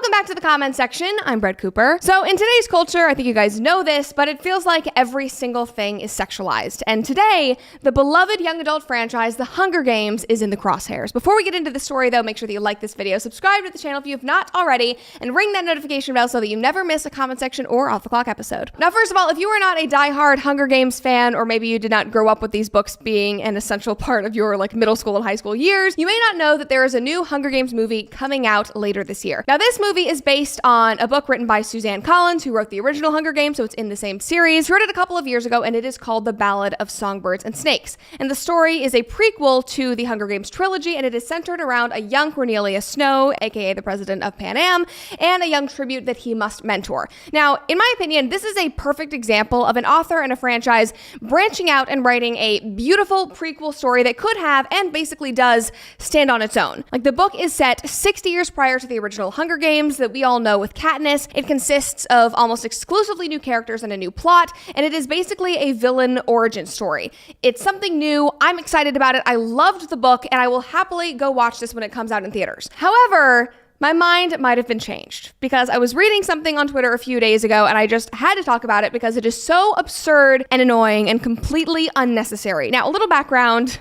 Welcome back to the comment section. I'm Brett Cooper. So in today's culture, I think you guys know this, but it feels like every single thing is sexualized. And today, the beloved young adult franchise, The Hunger Games, is in the crosshairs. Before we get into the story though, make sure that you like this video, subscribe to the channel if you have not already, and ring that notification bell so that you never miss a comment section or off the clock episode. Now, first of all, if you are not a diehard Hunger Games fan, or maybe you did not grow up with these books being an essential part of your middle school and high school years, you may not know that there is a new Hunger Games movie coming out later this year. Now, this movie is based on a book written by Suzanne Collins, who wrote the original Hunger Games, so it's in the same series. She wrote it a couple of years ago, and it is called The Ballad of Songbirds and Snakes. And the story is a prequel to the Hunger Games trilogy, and it is centered around a young Cornelius Snow, aka the president of Pan Am, and a young tribute that he must mentor. Now, in my opinion, this is a perfect example of an author and a franchise branching out and writing a beautiful prequel story that could have, and basically does, stand on its own. The book is set 60 years prior to the original Hunger Games that we all know with Katniss. It consists of almost exclusively new characters and a new plot, and it is basically a villain origin story. It's something new. I'm excited about it. I loved the book, and I will happily go watch this when it comes out in theaters. However, my mind might have been changed because I was reading something on Twitter a few days ago and I just had to talk about it because it is so absurd and annoying and completely unnecessary. Now, a little background.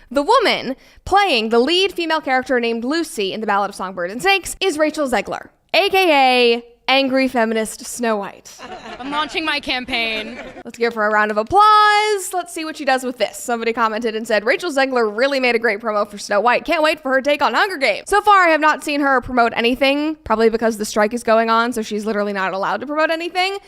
The woman playing the lead female character named Lucy in The Ballad of Songbirds and Snakes is Rachel Zegler, aka angry feminist Snow White. I'm launching my campaign. Let's give her a round of applause. Let's see what she does with this. Somebody commented and said, Rachel Zegler really made a great promo for Snow White. Can't wait for her take on Hunger Games. So far, I have not seen her promote anything, probably because the strike is going on, so she's literally not allowed to promote anything.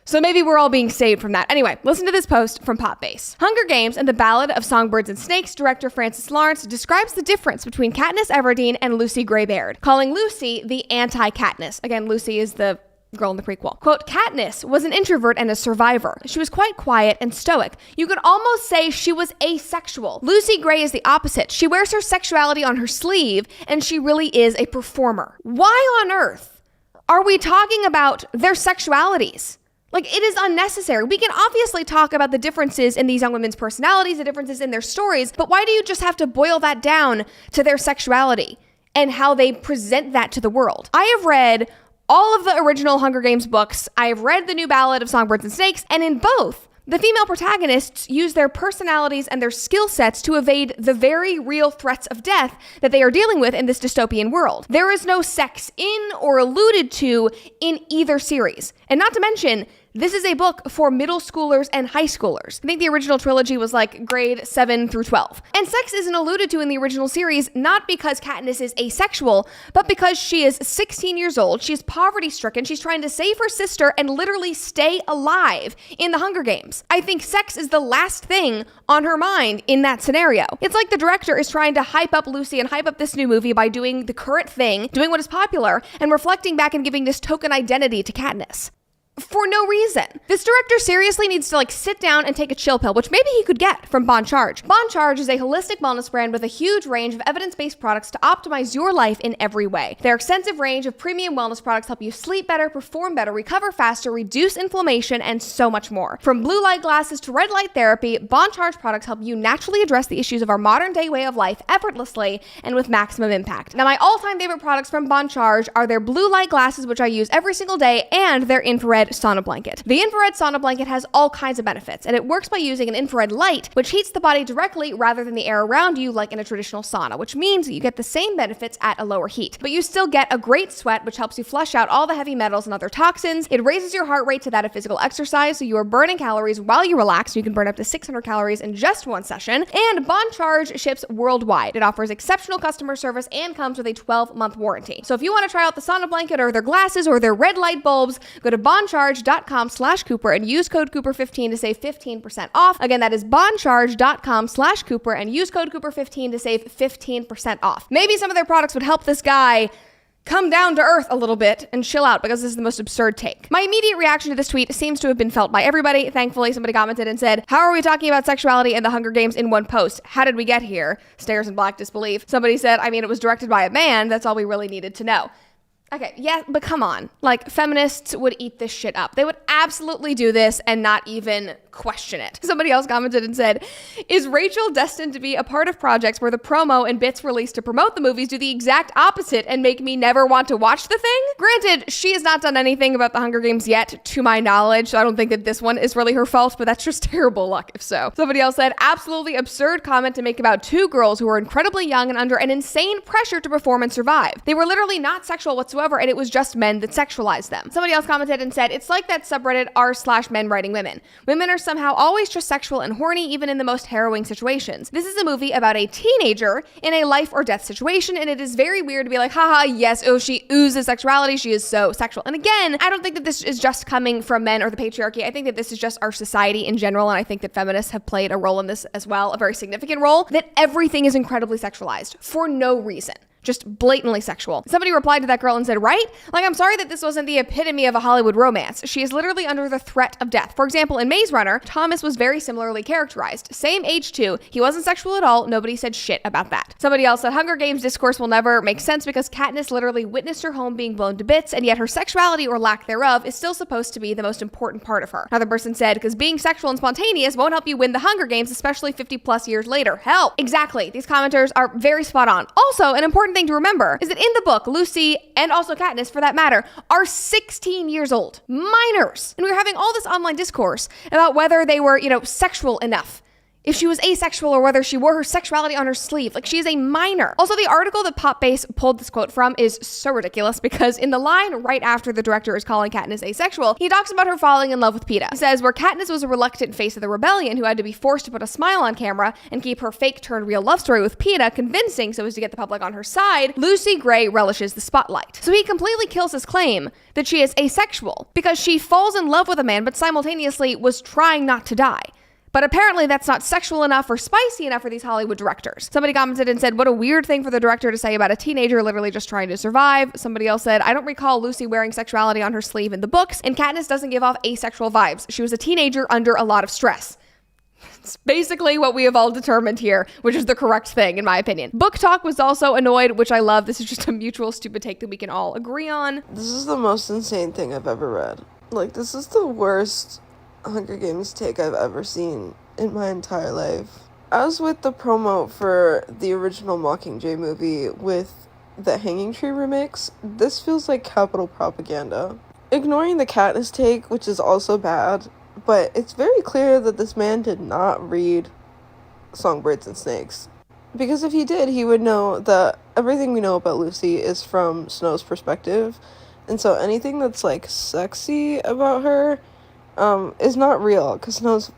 So maybe we're all being saved from that. Anyway, listen to this post from Popbase. Hunger Games and The Ballad of Songbirds and Snakes director Francis Lawrence describes the difference between Katniss Everdeen and Lucy Greybeard, calling Lucy the anti-Katniss. Again, Lucy is the girl in the prequel. Quote, Katniss was an introvert and a survivor. She was quite quiet and stoic. You could almost say she was asexual. Lucy Gray is the opposite. She wears her sexuality on her sleeve, and she really is a performer. Why on earth are we talking about their sexualities? It is unnecessary. We can obviously talk about the differences in these young women's personalities, the differences in their stories, but why do you just have to boil that down to their sexuality and how they present that to the world? I have read all of the original Hunger Games books. I have read the new Ballad of Songbirds and Snakes, and in both, the female protagonists use their personalities and their skill sets to evade the very real threats of death that they are dealing with in this dystopian world. There is no sex in or alluded to in either series. And not to mention, this is a book for middle schoolers and high schoolers. I think the original trilogy was grade 7 through 12. And sex isn't alluded to in the original series, not because Katniss is asexual, but because she is 16 years old, she's poverty-stricken, she's trying to save her sister and literally stay alive in the Hunger Games. I think sex is the last thing on her mind in that scenario. It's like the director is trying to hype up Lucy and hype up this new movie by doing the current thing, doing what is popular, and reflecting back and giving this token identity to Katniss. For no reason. This director seriously needs to sit down and take a chill pill, which maybe he could get from Bon Charge. Bon Charge is a holistic wellness brand with a huge range of evidence-based products to optimize your life in every way. Their extensive range of premium wellness products help you sleep better, perform better, recover faster, reduce inflammation, and so much more. From blue light glasses to red light therapy, Bon Charge products help you naturally address the issues of our modern day way of life effortlessly and with maximum impact. Now, my all-time favorite products from Bon Charge are their blue light glasses, which I use every single day, and their infrared sauna blanket. The infrared sauna blanket has all kinds of benefits, and it works by using an infrared light, which heats the body directly rather than the air around you like in a traditional sauna, which means that you get the same benefits at a lower heat. But you still get a great sweat, which helps you flush out all the heavy metals and other toxins. It raises your heart rate to that of physical exercise, so you are burning calories while you relax. You can burn up to 600 calories in just one session. And Bon Charge ships worldwide. It offers exceptional customer service and comes with a 12-month warranty. So if you want to try out the sauna blanket or their glasses or their red light bulbs, go to boncharge.com/Cooper and use code Cooper15 to save 15% off. Again, that is boncharge.com/Cooper and use code Cooper15 to save 15% off. Maybe some of their products would help this guy come down to earth a little bit and chill out because this is the most absurd take. My immediate reaction to this tweet seems to have been felt by everybody. Thankfully, somebody commented and said, how are we talking about sexuality and the Hunger Games in one post? How did we get here? Stares in black disbelief. Somebody said, it was directed by a man. That's all we really needed to know. Okay, yeah, but come on. Like, feminists would eat this shit up. They would absolutely do this and not even question it. Somebody else commented and said, is Rachel destined to be a part of projects where the promo and bits released to promote the movies do the exact opposite and make me never want to watch the thing? Granted, she has not done anything about the Hunger Games yet, to my knowledge, so I don't think that this one is really her fault, but that's just terrible luck if so. Somebody else said, absolutely absurd comment to make about two girls who were incredibly young and under an insane pressure to perform and survive. They were literally not sexual whatsoever, and it was just men that sexualized them. Somebody else commented and said, it's like that subreddit r/men writing women. Women are somehow always just sexual and horny, even in the most harrowing situations. This is a movie about a teenager in a life or death situation, and it is very weird to be like, haha, yes, oh, she oozes sexuality, she is so sexual. And again, I don't think that this is just coming from men or the patriarchy. I think that this is just our society in general, and I think that feminists have played a role in this as well, a very significant role, that everything is incredibly sexualized for no reason. Just blatantly sexual. Somebody replied to that girl and said, right? Like, I'm sorry that this wasn't the epitome of a Hollywood romance. She is literally under the threat of death. For example, in Maze Runner, Thomas was very similarly characterized. Same age too. He wasn't sexual at all. Nobody said shit about that. Somebody else said, Hunger Games discourse will never make sense because Katniss literally witnessed her home being blown to bits, and yet her sexuality or lack thereof is still supposed to be the most important part of her. Another person said, because being sexual and spontaneous won't help you win the Hunger Games, especially 50 plus years later. Hell, exactly. These commenters are very spot on. Also, an important thing to remember is that in the book, Lucy, and also Katniss for that matter, are 16 years old, minors. And we were having all this online discourse about whether they were, sexual enough, if she was asexual, or whether she wore her sexuality on her sleeve. Like, she is a minor. Also, the article that Pop Base pulled this quote from is so ridiculous because in the line right after the director is calling Katniss asexual, he talks about her falling in love with Peeta. He says, where Katniss was a reluctant face of the rebellion who had to be forced to put a smile on camera and keep her fake turned real love story with Peeta convincing so as to get the public on her side, Lucy Gray relishes the spotlight. So he completely kills his claim that she is asexual because she falls in love with a man but simultaneously was trying not to die. But apparently that's not sexual enough or spicy enough for these Hollywood directors. Somebody commented and said, what a weird thing for the director to say about a teenager literally just trying to survive. Somebody else said, I don't recall Lucy wearing sexuality on her sleeve in the books, and Katniss doesn't give off asexual vibes. She was a teenager under a lot of stress. It's basically what we have all determined here, which is the correct thing, in my opinion. Book Talk was also annoyed, which I love. This is just a mutual stupid take that we can all agree on. This is the most insane thing I've ever read. Like, this is the worst Hunger Games take I've ever seen in my entire life. As with the promo for the original Mockingjay movie with the Hanging Tree remix, this feels like capital propaganda. Ignoring the Katniss take, which is also bad, but it's very clear that this man did not read Songbirds and Snakes. Because if he did, he would know that everything we know about Lucy is from Snow's perspective, and so anything that's, like, sexy about her is not real, because Snow's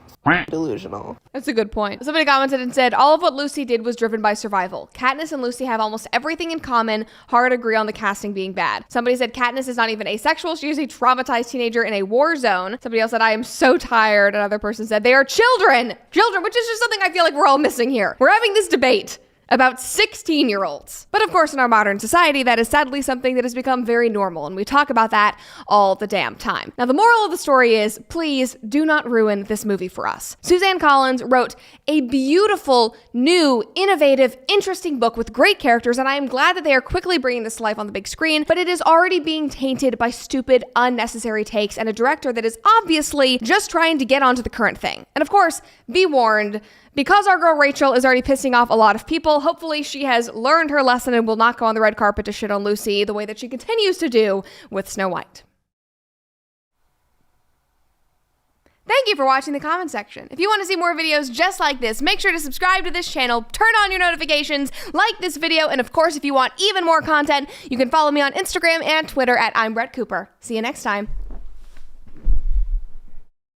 delusional. That's a good point. Somebody commented and said, all of what Lucy did was driven by survival. Katniss and Lucy have almost everything in common. Hard agree on the casting being bad. Somebody said Katniss is not even asexual. She is a traumatized teenager in a war zone. Somebody else said, I am so tired. Another person said, they are children, which is just something I feel like we're all missing here. We're having this debate about 16-year-olds. But of course, in our modern society, that is sadly something that has become very normal, and we talk about that all the damn time. Now, the moral of the story is, please do not ruin this movie for us. Suzanne Collins wrote a beautiful, new, innovative, interesting book with great characters, and I am glad that they are quickly bringing this to life on the big screen, but it is already being tainted by stupid, unnecessary takes and a director that is obviously just trying to get onto the current thing. And of course, be warned, because our girl Rachel is already pissing off a lot of people, hopefully she has learned her lesson and will not go on the red carpet to shit on Lucy the way that she continues to do with Snow White. Thank you for watching the comment section. If you want to see more videos just like this, make sure to subscribe to this channel, turn on your notifications, like this video, and of course, if you want even more content, you can follow me on Instagram and Twitter at I'm Brett Cooper. See you next time.